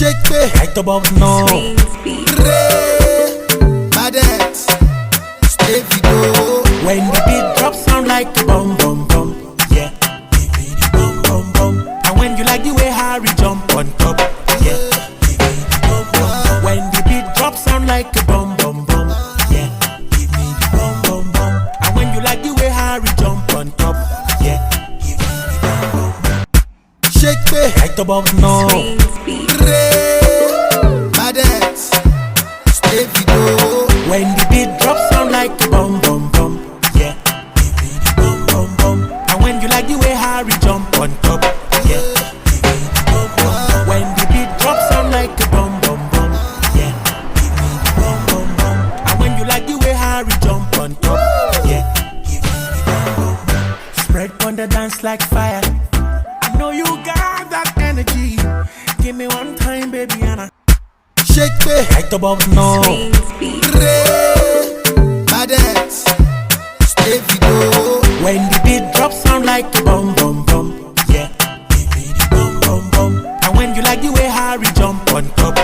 Shake me right about now. Badet, stay video. When the beat drops, sound like a bum bum bum. Yeah, give me the bum bum bum. And when you like the way Harry jump on top. Yeah, give me the bum bum bum. When the beat drops, sound like a bum bum bum. Yeah, give me the bum bum bum. And when you like the way Harry jump on top. Yeah, give me the bum bum bum. Shake me right about now. Badet, stay video. When the beat drops, sound like a bum bum bum. Yeah, give me the bum bum bum. And when you like the way Harry jump on top. Yeah, give me the bum bum bum. When the beat drops, sound like a bum bum bum. Yeah, give me the bum bum bum. And when you like the way Harry jump on top. Yeah, give me the bum bum bum. Spread on the dance like fire. I know you got that energy. Give me one time, baby, Anna. Shake me right about now. Badet, stay video. When the beat drops, sound like a bum bum bum. Yeah, give me the bum bum bum. And when you like the way Harry jump on top.